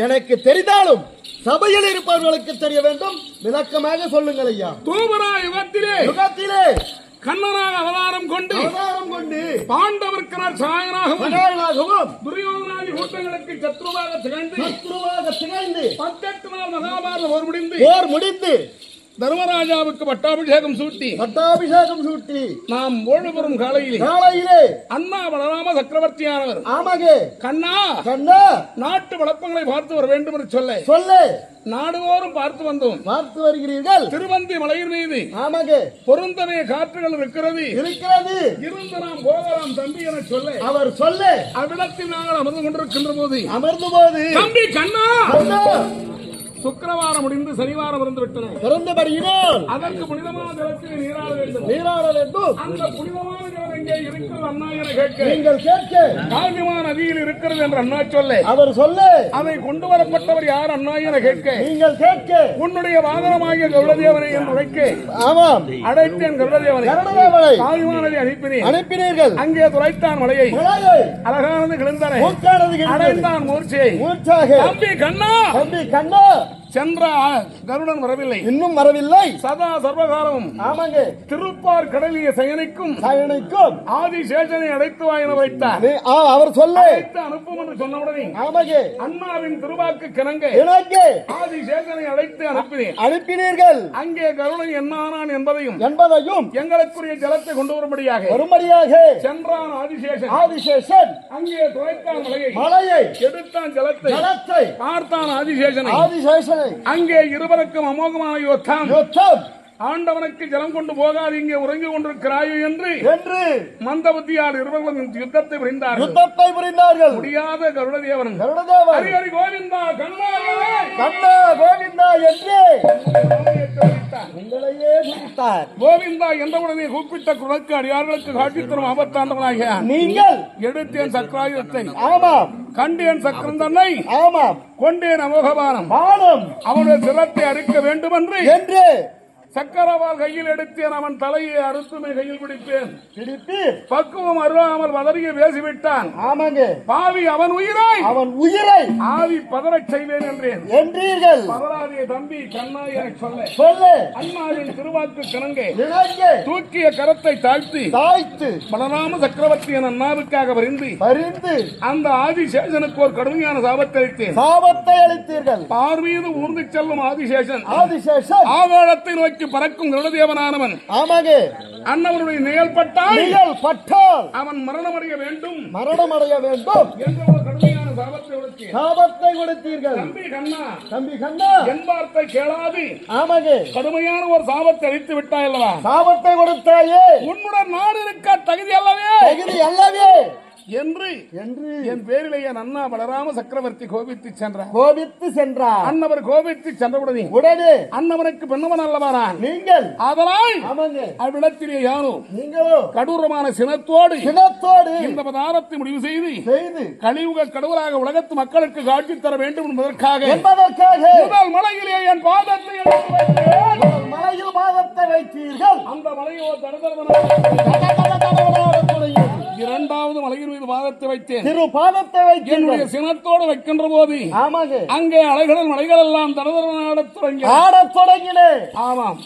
எனக்கு தெரிந்தாலும் சபையில் இருப்பவர்களுக்கு தெரிய வேண்டும். விளக்கமாக சொல்லுங்கள் ஐயா. தூபரா யுகத்திலே கண்ணனாக அவதாரம் கொண்டு பாண்டவர்க்கனர் சாயனாகவும் துரியோதனாதி கூட்டங்களுக்கு சத்ருவாக திகழ்ந்து 18 நாள் மகாபாரத போர் முடிந்து தர்மராஜாவுக்கு பட்டாபிஷேகம் சூட்டி நாம் ஓடுபெறும் காலையிலே அண்ணா பலராம சக்கரவர்த்தியானவர் கண்ணா நாட்டு வளப்பங்களை பார்த்து வர வேண்டும் என்று சொல்ல நாடுவோறும் பார்த்து வருகிறீர்கள். திருவந்தி மலையின் மீது பொருந்தவே காற்றுகள் இருக்கிறது இருந்து நாம் போகலாம் தம்பி என சொல்ல அவ்விடத்தில் நாங்கள் அமர்ந்து கொண்டிருக்கின்ற போது தம்பி கண்ணா சுக்கிரவாரம் முடிந்து சனிவாரம் இருந்து விட்டன. அதற்கு புனிதமான ஜலத்தில் நீராட வேண்டும். அந்த புனிதமான ஜலம் எங்கே இருக்கிறது அண்ணா என கேட்க காவியமான நதியில் இருக்கிறது என்று அண்ணா சொல்ல அதை கொண்டு வரப்பட்டவர் யார் அண்ணா என கேட்க உன்னுடைய வாகனமாகிய கருடதேவனை என்று அழைத்தேன். கருடதேவனை காவியமான நதி அனுப்பினீர்கள். அங்கே துரைத்தான் மலையை அழகானது கிழந்தனை அடைந்தான் மூர்ச்சியை. தம்பி கண்ணா சென்ற கருடன் வரவில்லை, இன்னும் வரவில்லை. சதா சர்வகாலமும் திருப்பார் கடலிய சயனிக்கும் ஆதிசேஷனை அடைத்து வாயின வைத்தார். அவர் சொல்ல அனுப்பும் என்று சொன்னவுடனே அண்ணாவின் திருவாக்கு கிணங்க ஆதிசேஷனை அழைத்து அனுப்பினீர்கள். அங்கே கருடன் என்னானான் என்பதையும் எங்களுக்குரிய ஜலத்தை கொண்டு வரும்படியாக சென்றான் ஆதிசேஷன். அங்கே துரைத்தான் மலையை எடுத்தான் ஜலத்தை பார்த்தான் ஆதிசேஷனை. அங்கே இருவருக்கும் அமோகமான யுத்தம். ஆண்டவனுக்கு ஜலம் கொண்டு போகாது, இங்கே உறங்கி கொண்டிருக்கிறாயோ என்று மந்தபுத்தியார் இருவர்களும் யுத்தத்தை புரிந்தார்கள். முடியாத கருடதேவன் ஹரி கோவிந்தா கண்ணா கோவிந்தா என்று கோவிந்தா என்றவுடனே கூப்பிட்ட குரலுக்கு அடியார்களுக்கு காட்சி தரும் ஆபத்தாண்டவனாக நீங்கள் எடுத்தேன் சக்கராயுதத்தை, கண்டேன் சக்கரம் தன்னை, கொண்டேன் அமோகபானம், அவனுடைய சிரத்தை அறுக்க வேண்டும் என்று சக்கரவால் கையில் எடுத்தேன். அவன் தலையை அறுத்துமை கையில் பிடிப்பேன். பக்குவம் அருளாமல் வதறிய பேசிவிட்டான். பாவி அவன் உயிரை ஆவி பதறச் செய்வேன் என்றீர்கள். பதறாதிய தம்பி கண்ணா என சொல்ல அண்ணாவின் திருவாக்கு கிணங்கே தூக்கிய கரத்தை தாழ்த்தி பலராம சக்கரவர்த்தி என் அண்ணாவுக்காக பரிந்து அந்த ஆதிசேஷனுக்கு ஒரு கடுமையான சாபத்தை அளித்தீர்கள். பார்மீது ஊர்ந்து செல்லும் ஆதிசேஷன் ஆகாளத்தை நோக்கி பறக்கும் கருடதேவனானவன் அண்ணவனுடைய நிழல் பட்டால் அவன் மரணமடைய வேண்டும் என்ற ஒரு கடுமையான சாபத்தை கொடுத்தீர்கள். தம்பி கண்ணா என் வார்த்தை கேளாது கடுமையான ஒரு சாபத்தை அளித்து விட்டாய் அல்லவா? சாபத்தை கொடுத்தாயே உன்னுடன் நாடு இருக்க தகுதி அல்லவே என்று என் பேரிலே என் அண்ணா பலராம சக்கரவர்த்தி கோபித்து சென்றார். அன்னவர் கோபித்து சென்றவுடனே அன்னவனுக்கு பெண்ணவன் அல்லவாரான் நீங்கள். அதனால் அவ்விடத்திலே யானோ கடூரமான சினத்தோடு இந்த பதாரத்தை முடிவு செய்து கலியுக கடவுளாக உலகத்து மக்களுக்கு காட்சி தர வேண்டும் என்பதற்காக முதல் மலையிலே என் பாதத்தை வைத்தீர்கள். அந்த மலையோ இரண்டாவது மலையின் மீது பாதத்தை வைத்தேன். என்னுடைய சினத்தோடு வைக்கின்ற போது அங்கே அலைகடல் மலைகள் எல்லாம் தடதடன ஆடத் தொடங்கின. ஆமாம்,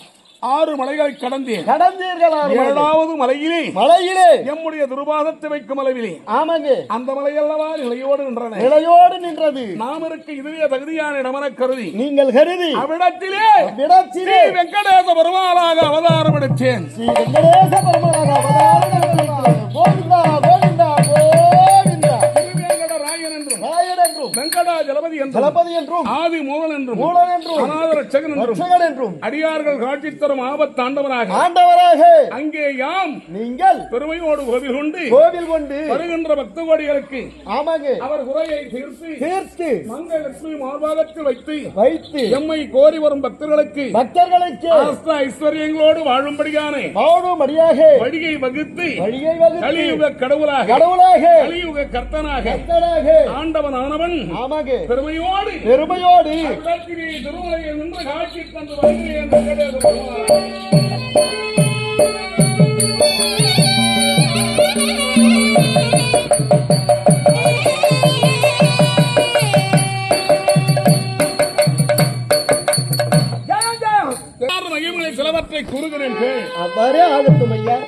6 மலைகளை கடந்தேன். கடந்தீர்கள். 7வது மலையிலே மலையிலே எம்முடைய துருபாதத்தை வைக்கும் அளவிலே ஆமாங்க அந்த மலையல்லவா நிலையோடு நின்றன. நிலையோடு நின்றது. நாம் இருக்க இதுவே தகுதியான இடமென கருதி நீங்கள் கருதி அவ்விடத்திலே விடத்திலே ஸ்ரீ வெங்கடேச பெருமாளாக அவதாரம் எடுத்தேன். ஸ்ரீ வெங்கடேச பெருமாளாக அவதாரம் எடுத்தீர்கள். கோவிந்தா கோவிந்தா கோவிந்தா. திருவேங்கடராயன் என்றும் ராயன் என்றும் வெங்கடாஜலபதி என்றும் தளபதி என்றும் ஆதி மூலன் என்றும் மூலன் என்றும் அநாத ரட்சகன் என்றும் ரட்சகன் என்றும் அடியார்கள் காட்சி தரும் ஆபத்தாண்டவராக ஆண்டவராக அங்கே யாம் நீங்கள் பெருமையோடு கோவில் கொண்டு கோவில் கொண்டு வருகின்ற பக்த கோடிகளுக்கு ஆமாங்க அவர் குறையை தீர்த்து தீர்த்து மங்க லட்சுமி மார்பாகத்தில் வைத்து எம்மை கோரி வரும் பக்தர்களுக்கு பக்தர்களுக்கு ஆஸ்த ஐஸ்வர்யங்களோடு வாழும்படியான வாழும்படியாக வழியை வகுத்து வழியை கலியுக கடவுளாக கலியுக கர்த்தனாக ஆண்டவனானவன் ஆமாங்க பெருமையோடு திருமலையில் நின்று காட்சி தந்து வருகிறேன். வெங்கடேச பெருமாள். மகிமைகளை சிலவற்றை கூறுகிறேன். அவ்வாறே ஆகட்டும் ஐயா.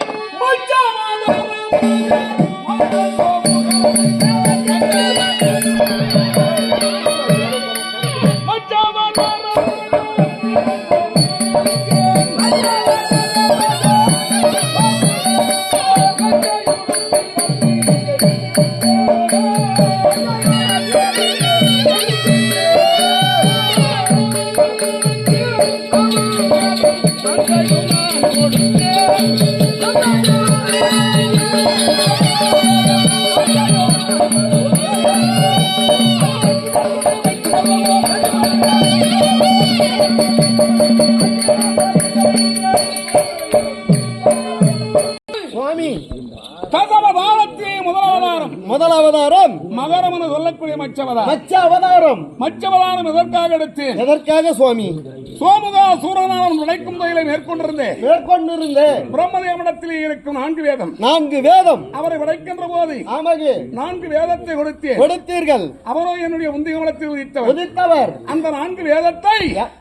சுவாமி முதலாவதாரம் மகரம் என சொல்லக்கூடிய மச்சவதாரம் எதற்காக எடுத்தேன்? எதற்காக சுவாமி? சோமுகா சூரனாலும் நினைக்கும் தொழிலை மேற்கொண்டிருந்தேன். பிரம்மதேவனிடத்திலே இருக்கும் 4 வேதம் அவரை விடைக்கின்ற போது ஆமாங்க 4 வேதத்தை கொடுத்தீர்கள். அவரோ என்னுடைய உந்திகமலத்தில் உதித்தவர். அந்த 4 வேதத்தை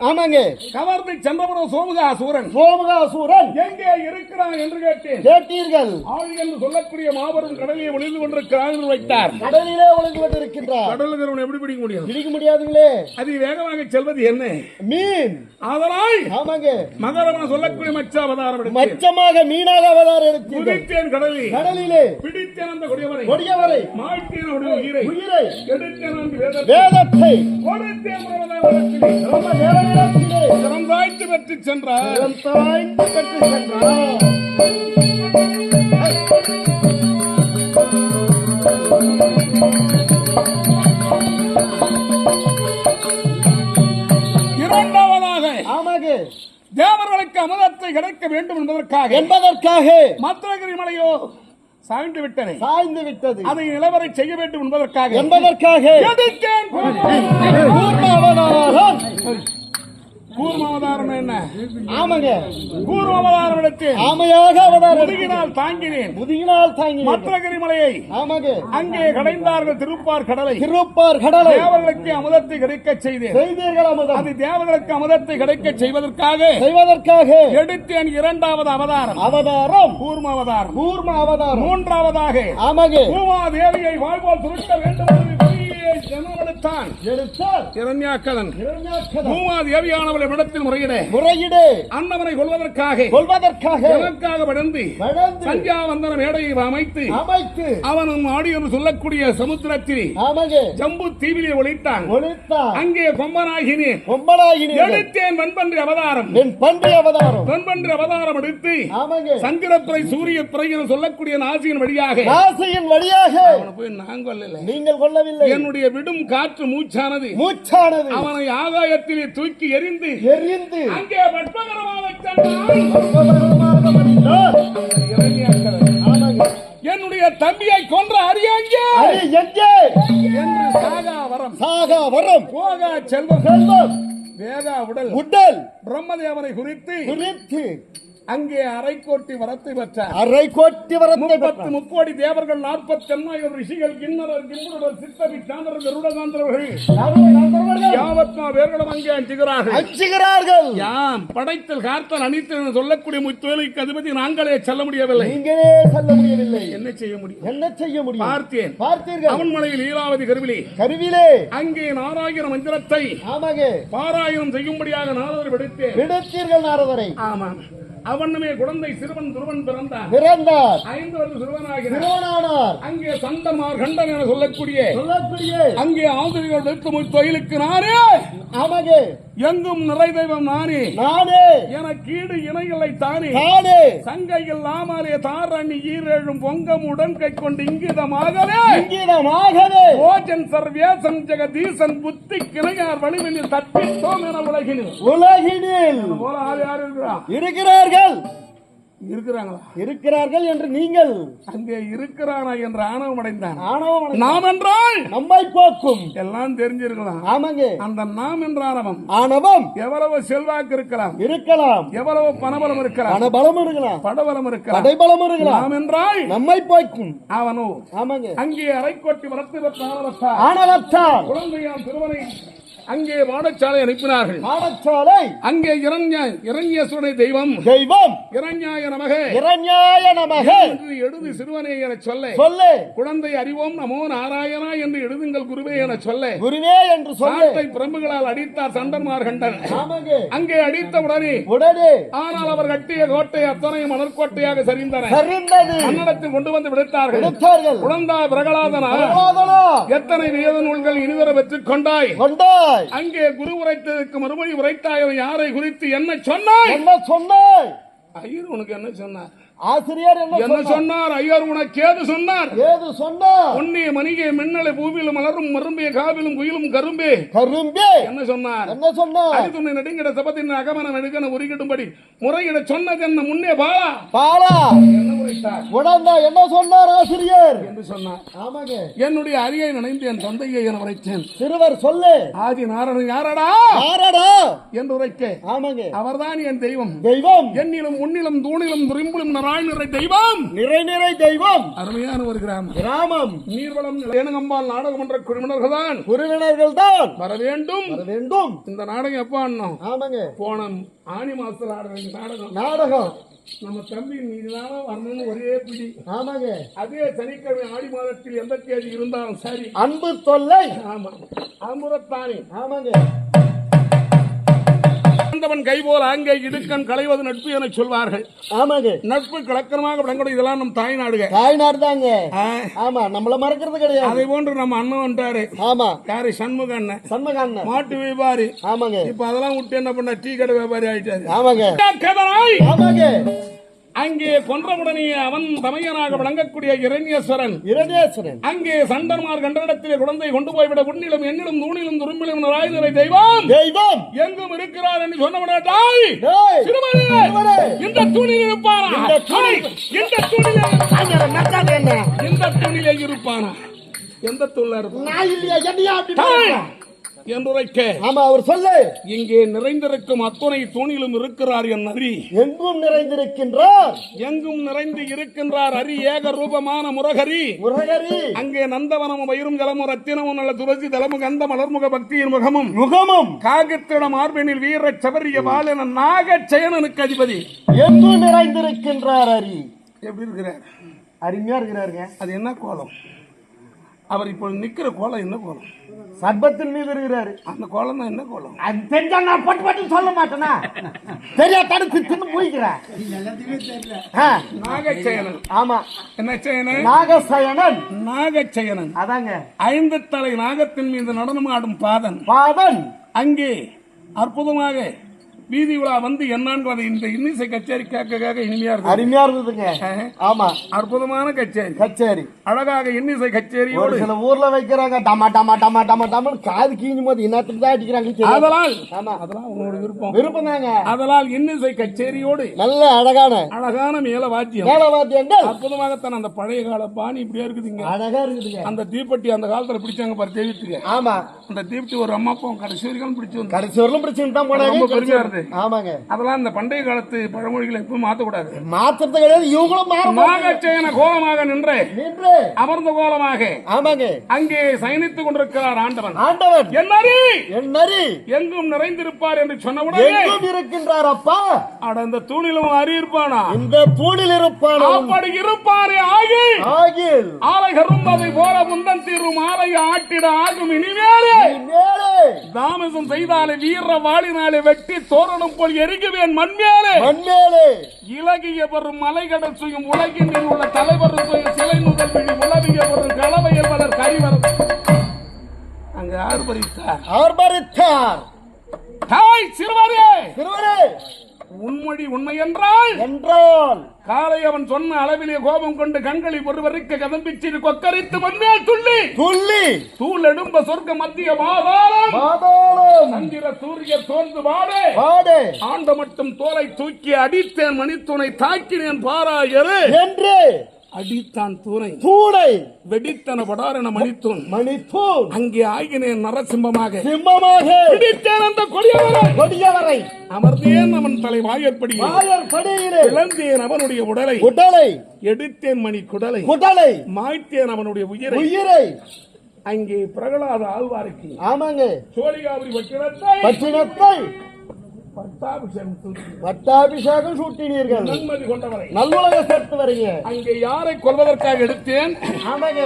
ஆமாங்க கவர்ந்து சென்றவரோ சோமுகா சூரன் எங்கே இருக்கிறான் என்று கேட்டீர்கள். ஆழி என்று சொல்லக்கூடிய மாபெரும் கடலிலே ஒளிந்து கொண்டிருக்கிறார் என்று வைத்தார். கடலிலே ஒளிந்து கொண்டிருக்கின்றார். கடலுக்கு எப்படி பிடிக்க முடியும்? பிடிக்க முடியாதுங்களே. அது வேகமாக செல்வது என்ன? மீன். அதனால் ஆமாங்க மகரமன சொல்லக்கூடிய மச்சாவதாரம் மச்சமாக மீனாக அவதாரம் எடுத்தேன். கடலிலே பிடித்தேன் அந்த கொடியவரை மாய்த்தேன் அவருடைய உயிரை எடுத்தேன் அந்த வேதத்தை சிறந்தாய்த்து பெற்று சென்றார். இரண்டாவதாக ஆமாங்க தேவர்களுக்கு அமிர்தத்தை கிடைக்க வேண்டும் என்பதற்காக மத்திரகிரி மலையோ சாய்ந்து விட்டது. அதை நிலவரை செய்ய வேண்டும் என்பதற்காக கூர்மாவதாரம் என்ன? ஆமாங்க கூர்மாவதாரம் எடுத்து ஆமையாக அவதாரம் முதுகினால் தாங்கினேன். மத்திரகிரி மலையை ஆமாங்க அங்கே கடைந்தார்கள். திருப்பார் கடலை தேவர்களுக்கு அமுதத்தை கிடைக்க செய்தீர்கள். அது தேவர்களுக்கு அமுதத்தை கிடைக்க செய்வதற்காக எடுத்தேன். 2வது அவதாரம் கூர்மாவதாரம். மூன்றாவதாக ஆமாங்க பூமாதேவியை வாழ்வோல் சுருட்ட வேண்டும் முறையிட அன்னவனை கொள்வதற்காக சந்தியாவந்தன மேடையை அமைத்து அவனும் ஆடி என்று சொல்லக்கூடிய சமுத்திரத்தில் ஜம்பு தீவிலே ஒளித்தான். அங்கே கொம்பனாகினேன் எடுத்தேன். வெண்பன்றி அவதாரம் எடுத்து சந்திரப்பிறை சூரிய பிறை என்று சொல்லக்கூடிய நாசியின் வழியாக நீங்கள் கொள்ளவில்லை. என்னுடைய விடும் காற்று மூச்சானது அவனை ஆகாயத்திலே தூக்கி எறிந்து அங்கே என்னுடைய தம்பியை கொன்ற அரியங்கே என்று சாகாவரம் போகா செல்வம் வேகா உடல் பிரம்மதேவனை குறித்து அங்கே அரை கோட்டி வரத்தை பெற்றார். அரை கோட்டி வரத்தை 30 முக்கோடி தேவர்கள் 48,000 ரிஷிகள் கிண்ணறர் கிம்புடர் சித்தவி சாந்தர் கருடகாந்தரர்கள் யாவத்மா பேர்களும் அங்கே அஞ்சுகிறார்கள். யாம் படைத்தல் காத்தல் அணித்தல் சொல்லக்கூடிய முத்தொழிலுக்கு அதிபதி நாங்களே செல்ல முடியவில்லை. நீங்களே செல்ல முடியவில்லை. என்ன செய்ய முடியும்? என்ன செய்ய முடியும்? பார்த்தீர்கள் அவன்மலையில் லீலாவதி கருவிலே அங்கே நாராயண மந்திரத்தை பாராயணம் செய்யும்படியாக நாரதர் விடுத்தீர்கள். நாரதரை ஆமாம். அவனுமே குழந்தை சிறுவன் துருவன் பிறந்தார். 5 வருட சிறுவனாகினார். அங்கே சண்டமார் கண்டன் என சொல்லக்கூடிய அங்கே ஆசிரியர்கள் எடுத்து தொழிலுக்கு நானே எங்கும் நிறை தெய்வம் நானே என கீடு இணைகளை தானே சங்கைகள் நாமாலே தாரணி ஈரேழும் பொங்கமுடன் கை கொண்டு இங்கிதமாகவே ஓஜன் சர்வேசன் ஜெகதீசன் புத்தி கிளையார் வலிமையில் தப்பித்தோம் என உலகினில் இருக்கிறார்கள் இருக்கிறார்கள் என்று நீங்கள் அங்கே இருக்கிறானா என்று ஆணவம் அடைந்தான். நாம் என்றால் நம்மை போக்கும் எல்லாம் தெரிஞ்சிருக்கலாம். ஆமாங்க. அந்த நாம் என்ற ஆணவம் எவ்வளவு செல்வாக்கு இருக்கலாம், எவ்வளவு பணபலம் இருக்கலாம், படபலம் இருக்கலாம், படைபலம் இருக்கலாம். நாம் என்றால் நம்மை போக்கும் அவனோ ஆமாங்க. அங்கே அரைக்கோட்டி வரத்து பெற்ற ஆணவத்தால் குழந்தையாம் திருவனை அங்கே பாடசாலை அனுப்பினார்கள். அங்கே இரண்யேஸ்வரனை தெய்வம் இரண்யாய நமக எழுது சிறுவனே என சொல்ல குழந்தை அறிவோம் நமோ நாராயணா என்று எழுதுங்கள் குருவே என சொல்ல பிரம்புகளால் அடித்தார் சண்டன்மார் கண்டன். அங்கே அடித்த உடனே ஆனால் அவர் கட்டிய கோட்டை அத்தனை மணற்கோட்டையாக சரிந்தன. கன்னடத்தில் கொண்டு வந்து விடுத்தார்கள். குழந்தா பிரகலாதனா எத்தனை வேத நூல்கள் இனிவர பெற்றுக் கொண்டாய். அங்கே குரு உரைத்ததற்கு மறுமொழி உரைத்தாய். யாரை குறித்து என்ன சொன்னாய்? ஐயர் உனக்கு என்ன சொன்னார்? ஆசிரியர் என்ன சொன்னார்? ஐயர் உனக்கு ஏது சொன்னார்? உன்னிய மணிகை மின்னலை பூவிலும் மலரும் மரும்பிய காவிலும் குயிலும் கரும்பே என்ன சொன்னார்? அடித்துணை நடுங்கிட சபத்தின் அகமனம் எடுக்கன உருகிடும்படி முறையிட சொன்னது என்ன முன்னே பாலா என்ன உரைத்தார்? என்ன சொன்னார் ஆசிரியர் என்று சொன்னார். என்னுடைய அரியை நினைந்து என் தந்தையை என உரைத்தேன். சிறுவர் சொல்லு ஆதி நாரணன் யாரடா என்று உரைக்க அவர்தான் என் தெய்வம். என்னிலும் முன்னிலும் தூணிலும் துரிம்பிலும் தெய்வம் நிறை தெய்வம். அருமையான ஒரு கிராமம் நீர்வளம் ஏனங்கம்பால் நாடகம் என்ற குழுவினர்கள் தான் வர வேண்டும். இந்த நாடகம் எப்ப ஆடணும்? போன ஆனி மாசத்துல ஆடுற நாடகம் நம்ம தம்பி நீதான வரணும்னு ஒரே பிடி. அதே சனிக்கிழமை ஆடி மாதத்தில் எந்த தேதி இருந்தாலும் சரி அன்பு தொல்லை. அம்புறத்தானே கைபோல் அங்கே இடுக்கன் களைவது நட்பு என சொல்வார்கள். நட்பு கலக்கரமாக விளங்கணும். இதெல்லாம் நம்ம தாய்நாடு தாங்க. ஆமா, நம்மள மறக்கிறது கிடையாது. அதே போன்று நம்ம அண்ணன் வந்துட்டாரு. யாரு? சண்முக அண்ணன் மாட்டு வியாபாரி. இப்ப அதெல்லாம் விட்டு என்ன பண்ண டீ கடை வியாபாரி ஆயிட்டாரு. அங்கே கொன்றவுடனே அவன் தமையனாக விளங்கக்கூடிய இரண்யேஸ்வரன் அங்கே சண்டன்மார் கண்டனிடத்திலே குழந்தை கொண்டு போய்விட உன்னிலும் என்னிலும் தூணிலும் துரும்பிலும் ராய்தலை தெய்வம் எங்கும் இருக்கிறார் என்று சொன்னவுடனே இந்த தூணில் இருப்பானா? இந்த தூணிலே இருப்பானா? எந்த தூணில் இருப்பானா என்றுரைக்க அவர் சொல்லு இங்கே நிறைந்திருக்கும் அத்துணை தூணிலும் இருக்கிறார் என் அரி. எங்கும் நிறைந்து இருக்கின்றார் அரி ஏக ரூபமான முரகரி. அங்கே நந்தவனமும் வயிறும் ஜலமும் ரத்தினமும் நல்ல துளசி தலமும் கந்த மலர்முக பக்தியின் முகமும் காகத்திடம் மார்பெனில் வீர சபரிய பாலன நாகச்சயனனுக்கு அதிபதி. எங்கும் நிறைந்திருக்கின்றார் அரி. எப்படி இருக்கிறார்? அருமையா இருக்கிறாருங்க. அது என்ன கோலம்? அவர் இப்போ நிக்கிற கோலம் என்ன கோலம்? சர்பத்தின் மீது இருக்கிறாரு. அந்த கோலம் தான் என்ன கோலம்? அது தெரிஞ்சா நான் பட்டு சொல்ல மாட்டேனா? சரியா தடுத்து தின்னு போய்க்கிறேன். நாகச்சயனன். ஆமா. என்ன செயனன்? நாகச்சயனன். அதாங்க 5 தலை நாகத்தின் மீது நடனமாடும் பாதன். அங்கே அற்புதமாக வீதி விழா வந்து என்னான்னு இந்த இன்னிசை கச்சேரி கேட்க இனிமையா இருக்கு. அருமையா இருந்ததுங்க. ஆமா, அற்புதமான கச்சேரி அழகாக இன்னிசை கச்சேரி. சில ஊர்ல வைக்கிறாங்க டமா டமா டமா டமா டமா காது கீஞ்சும் போது இன்னத்துக்கு தான் அடிக்கிறாங்க. அதெல்லாம் உங்களோட விருப்பம் தாங்க. அதனால் இன்னிசை கச்சேரியோடு நல்ல அழகான மேலவாத்தியங்கள் அற்புதமாகத்தான் அந்த பழைய கால பாணி இப்படியா இருக்குதுங்க. அழகா இருக்குதுங்க. அந்த தீப்பெட்டி அந்த காலத்துல பிடிச்சாங்க பாரு தெய்வத்துக்கு. ஆமா, அந்த தீப்பெட்டி ஒரு அம்மா அப்பா கடைசி வரைக்கும் கடைசி வரலும் பிடிச்சு தான் போனாங்க. பெருமையா இருந்தது. இருக்கிறது. ஆமாங்க, அதெல்லாம் இந்த பண்டைய காலத்து பழமொழிகளை எப்பவும் மாத்தக்கூடாது. மாத்திரத்தை கிடையாது, இவங்களும் மாகச்சேன கோலமாக நின்று அமர்ந்த கோலமாக ஆமாங்க அங்கே சயனித்துக் கொண்டிருக்கிறார் ஆண்டவன். ஆண்டவன் என்னறி எங்கும் நிறைந்திருப்பார் என்று சொன்னவுடனே இருக்கின்றார் அப்பா. அட இந்த தூணிலும் அறி இருப்பானா, இந்த தூணில் இருப்பானா, அப்படி இருப்பாரே ஆகில் ஆலை கரும்பதை போல முந்தன் தீரும் ஆலை ஆட்டிட ஆகும் இனிமேலே தாமசம் செய்தாலே வீர வாளினாலே வெட்டி தோரணம் போல் எரிக்குவேன் மண்மேலே இலகிய பெறும் மலைகடல் சுயும் உலகின் உள்ள தலைவர் சிலை முதல் விழி உலகிய பெறும் கலவையில் வளர் கரிவர் அங்க ஆர்ப்பரித்தார். தாய் சிறுவரே உன்மொழி உண்மை என்றால் காலை அவன் சொன்ன அளவிலே கோபம் கொண்டு கண்களை ஒருவருக்கு கதம்பிச்சு கொக்கரித்து மண்மேல் துள்ளி தூள் எடும்ப சொர்க்க மத்திய பாதாளம் சந்திர சூரிய தோன்று பாடே ஆண்ட மட்டும் தோலை தூக்கி அடித்தேன் மணித்துணை தாக்கினேன் பாராயரு என்று அடித்தான் தூணை வெடித்தன படாரண மணித்தூண் அங்கே ஆகினேன் நரசிம்மமாக பிடித்தேன் அந்த கொடியவரை அமர்ந்தேன் அவன் தலை வாயற்படி இழந்தேன் அவனுடைய உடலை எடுத்தேன் மணி குடலை மாய்த்தேன் அவனுடைய உயிரை அங்கே பிரகலாத ஆழ்வாருக்கு ஆமாங்க சோழிகாபுரி பட்டினத்தை பட்டாபிஷேகம் சூட்டினீர்கள். நன்மதி கொண்டவரை நல்லுலக சேர்த்து வரீங்க. அங்கே யாரை கொல்வதற்காக எடுத்தேன்? ஆமாங்க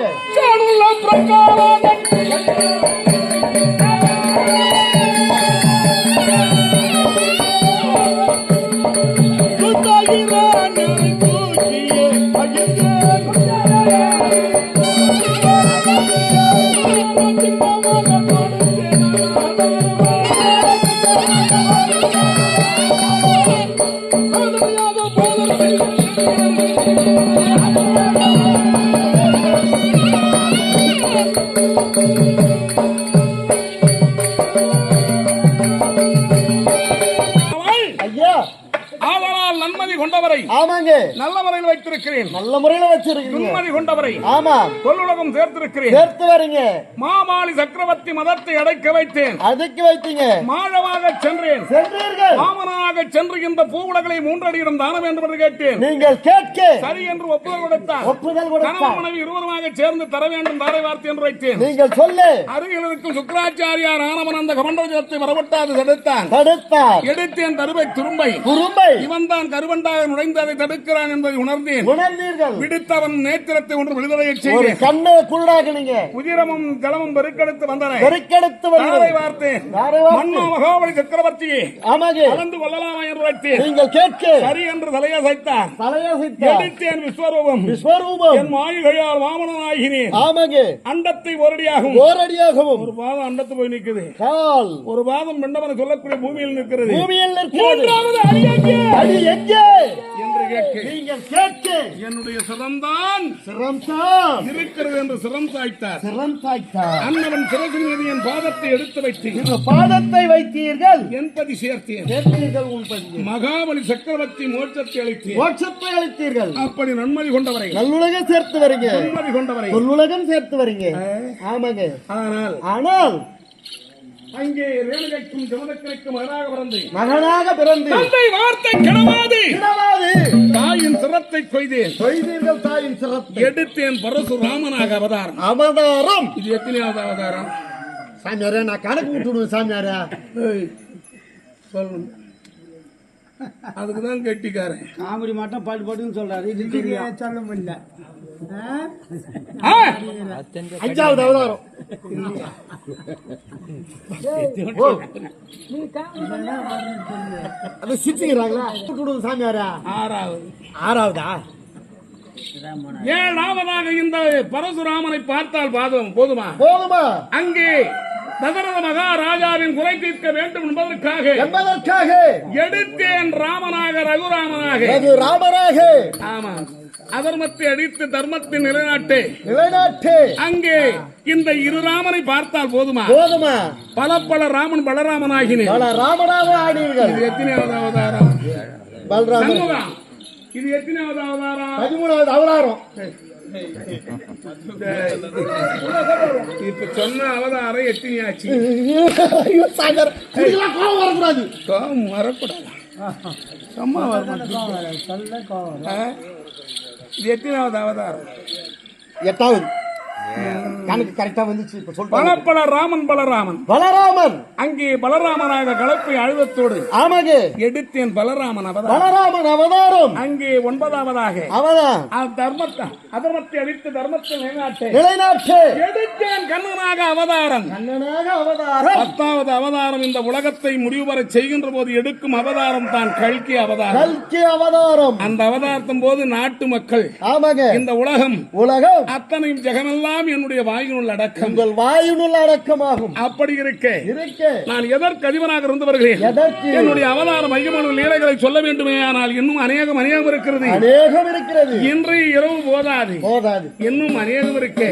ஆமாங்க நல்ல முறையில் வைத்திருக்கிறேன். நல்ல முறையில் வச்சிருக்கீங்க. நிம்மதி கொண்டவரை ஆமா தொல்லுலகம் சேர்த்திருக்கிறேன். சேர்த்து வரீங்க. மாமாளி சக்கரவர்த்தி மதத்தை அடக்க வைத்தேன். அடக்கி வைத்தீங்க. மாழமாக சென்றீர்கள். மாமனாக சென்று இந்த பூவுலகளை 3 அடியிடம் தான வேண்டும் என்று கேட்டேன். நீங்கள் கேட்க சரி என்று ஒப்புதல் கொடுத்தார். கணவன் மனைவி இருவருமாக சேர்ந்து தர வேண்டும் தாரை வார்த்தை என்று வைத்தேன். நீங்கள் சொல்ல அருகில் இருக்கும் சுக்கராச்சாரியார் ஆனவன் அந்த கமண்டலத்தை வரவிட்டாது தடுத்தார். எடுத்தேன் தருவை துரும்பை இவன் தான் கருவண்டாக நுழைந்து அதை தடுக்கிறான் என்பதை உணர்ந்தீர்கள். விடுத்தவன் நேத்திரத்தை ஒன்று விடுதலை செய்தேன். கண்ணை குருடாகினீங்க. உதிரமும் ஜலமும் பெருக்கெடுத்து வந்தன. வார்த்தை மன்னா மகாபலி சக்கரவர்த்தியே கலந்து கொள்ளலாமா என்று வைத்தேன். நீங்கள் கேட்க சரி என்று தலையசைத்தார். எடுத்தேன் விஸ்வரூபம் என் மாளிகையால் வாமனாகினேன். அண்டத்தை ஓரடியாகவும் ஒரு பாதம் அண்டத்து போய் நிற்குது. ஒரு பாதம் மண்டபம் சொல்லக்கூடிய பூமியில் நிற்கிறது. மூன்றாவது அடி எங்கே என்று கேட்க என்னுடைய சிரம்தான் இருக்கிறது என்று சிரம் சாய்த்தார். அண்ணவன் சிறசின் மீது என் பாதத்தை எடுத்து வைத்தீர்கள். பாதத்தை வைத்தீர்கள். என் பதி சேர்த்தீர்கள். மகாபலி சக்கரவர்த்தி மோட்சத்தை அளித்தீர்கள். அப்படி நன்மதி கொண்டவரை நல்லுலகம் சேர்த்து வரீங்க. நன்மதி கொண்டவரை நல்லுலகம் சேர்த்து வரீங்க. ஆமாங்க. ஆனால் அங்கே ரேணுகைக்கும் ஜமதக்கனுக்கும் மகனாக பிறந்து தந்தை வார்த்தை கிடவாது தாயின் சிரத்தை கொய்தீர்கள். தாயின் சிரத்தை எடுத்தேன் பரசுராமனாக அவதாரம். இது எத்தனையாவது அவதாரம்? சாமியாரே நான் கணக்கு விட்டுடுவேன். சாமியாரா சொல்லணும். அதுக்குதான் கெட்டிக்காரன். காமெடி மட்டும் பாட்டுன்னு சொல்றாரு. இது தெரியும் சொல்ல முடியல. 5வது அவதாரம். அது சிரிச்சுக்கிறாங்களா? சாமியாரா 6வதா? 7வதாக இந்த பரசுராமனை பார்த்தால் போதுமா? அங்கே தசரத மகாராஜாவின் குறை தீர்க்க வேண்டும் என்பதற்காக எடுத்தேன் ராமனாக ரகுராமனாக. ஆமா அதர்மத்தை அடித்து தர்மத்தை நிலைநாட்டு. அங்கே இந்த இரு ராமனை பார்த்தால் போதுமா? பல ராமன் பலராமன் ஆகினேன். இது எத்தனையாவது அவதாரம்? இது எத்தனையாவது அவதாரம்? 13வது அவதாரம். இப்ப சொன்ன அவதாரம் எத்தனையாச்சு? சாகர் கோபம் வரக்கூடாது. கோபம் வரக்கூடாது. சும்மா இது எத்தனாவது அவதாரம்? 8வது. கணக்கு கரெக்டா வந்துச்சு. இப்ப சொல்றேன். பலராமன் அங்கே பலராமனாக கலப்பை அழுதத்தோடு ஆமாங்க எடுத்தேன் பலராமன் அவதாரம். அங்கே 9வதாக அதர்மத்தை அழித்து தர்மத்தை நிலைநாட்டு எடுத்தேன் கண்ணனாக அவதாரம். 10வது அவதாரம் இந்த உலகத்தை முடிவு வர செய்கின்ற போது எடுக்கும் அவதாரம் தான் கல்கி அவதாரம். அந்த அவதாரத்தின் போது நாட்டு மக்கள் இந்த உலகம் அத்தனையும் ஜெகமெல்லாம் என்னுடைய வாயினுள் அடக்கம், உங்கள் வாயினுள் அடக்கமாகும். அப்படி இருக்க நான் எதற்கு அதிபனாக இருந்து வருகிறேன்? என்னுடைய அவதார மையமான லீலைகளை சொல்ல வேண்டுமே, ஆனால் இன்னும் அநேகம் இருக்கிறது. இன்றைய இரவு போதாது, இன்னும் அநேகம் இருக்கு.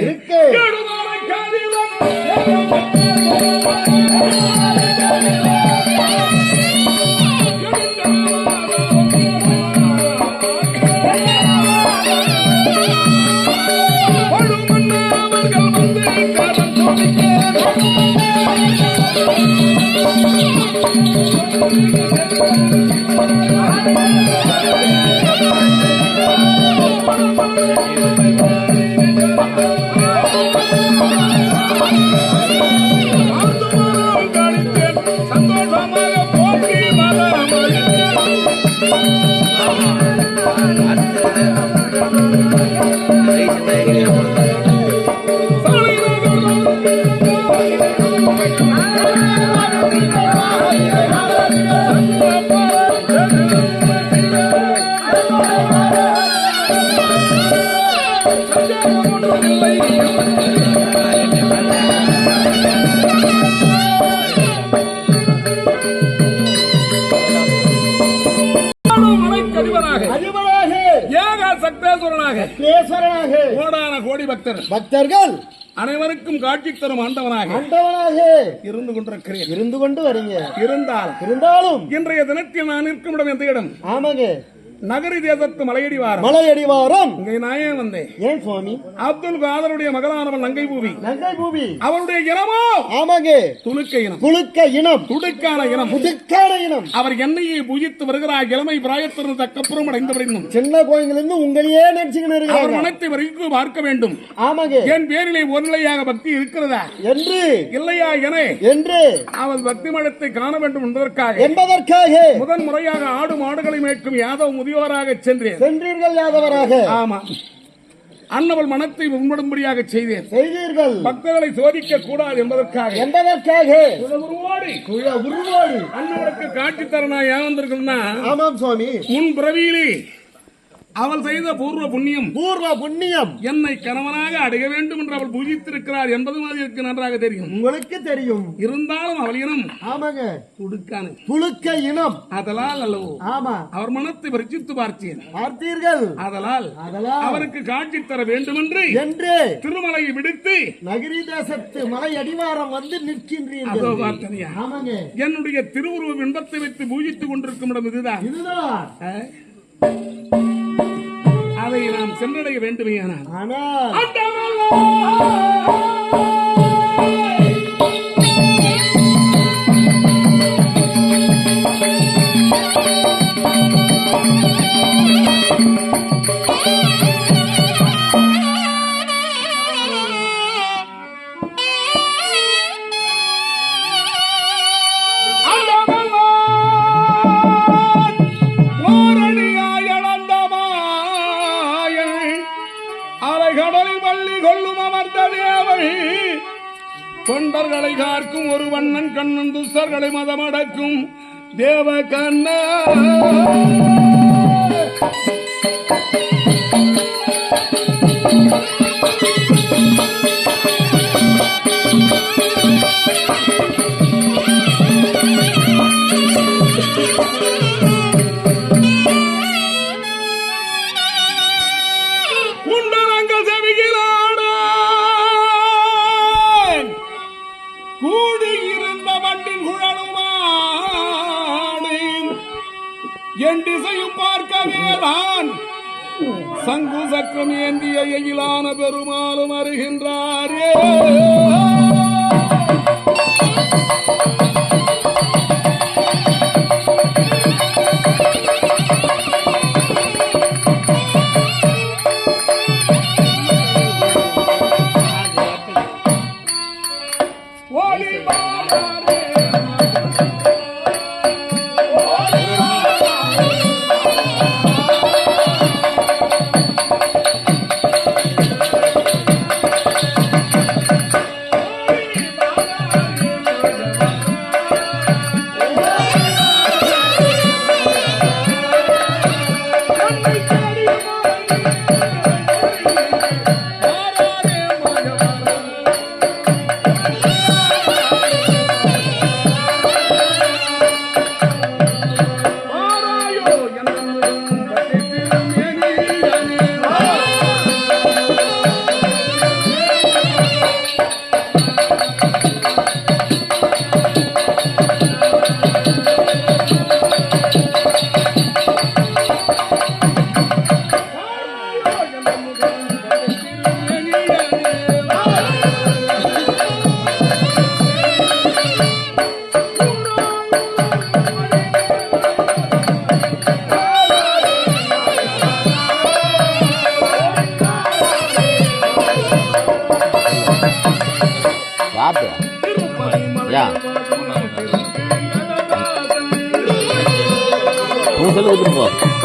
கோடி பக்தர்கள் அனைவருக்கும் காட்சி தரும் ஆண்டவனாக இருந்து கொண்டிருக்கிறேன். இருந்து கொண்டு வரீங்க. இருந்தாலும் இன்றைய தினத்தில் நான் இருக்கும் இடம் எந்த இடம்? ஆமாங்க, நகரி தேசத்து மலையடிவாரம். இங்கே நான் ஏன் வந்தேன்? ஏன் சுவாமி? அப்துல் காதருடைய மகளானவன் நங்கை பூவி. அவருடைய இனமோ ஆமாங்க துலுக்க இனம். அவர் என்னையை பூஜித்து வருகிறார். இளமை பிராயத்திற்கு தக்கப்புறம் அடைந்தவரையும் சின்ன கோயிலிருந்து உங்களையே நினைச்சுக்கிட்டு அவர் மனத்தை வரைக்கும் பார்க்க வேண்டும். ஆமாங்க, என் பேரிலே ஒரு நிலையாக பக்தி இருக்கிறதா என்று இல்லையா என்று அவன் பக்தி மனத்தை காண வேண்டும் என்பதற்காக முதன் முறையாக ஆடு மாடுகளை மேய்க்கும் யாதவ முதியோராக சென்றீர்கள். யாதவராக. ஆமா, அன்னவள் மனத்தை உண்படும்படியாக செய்தீர்கள். பக்தர்களை சோதிக்க கூடாது என்பதற்காக அன்னவளுக்கு காட்சி தரனா ஏன் வந்திருக்குன்னா, ஆமாம் சுவாமி, முன் பிறவியிலே அவள் செய்த பூர்வ புண்ணியம் என்னை கணவனாக அடைய வேண்டும் என்று அவள் பூஜித்திருக்கிறார் என்பதும் அதற்கு நன்றாக தெரியும். உங்களுக்கு தெரியும். இருந்தாலும் அவள் இனம் ஆமாங்க துலுக்க இனம். அதனால் அல்லவோ ஆமா அவர் மனத்தை பரிசித்து பார்த்தீர்கள். அதனால் அவருக்கு காட்சி தர வேண்டும் என்று திருமலையை விடுத்து நகரி தேசத்து மலை அடிவாரம் வந்து நிற்கின்றீர்கள். ஆமாங்க, என்னுடைய திருவுருவ பிம்பத்தை வைத்து பூஜித்துக் கொண்டிருக்கும் இடம் இதுதான். அதை நாம் சென்றடைய வேண்டுமே. ஆனால் தொண்டர்களை காக்கும் ஒரு வண்ணன் கண்ணன் துஷ்டர்களை மதமடக்கும் தேவ கண்ணா. என் திசையும் பார்க்கவேதான் சங்கு சக்கரம் ஏந்திய எயிலான பெருமாளும் வருகின்றாரே. சொல்லுங்க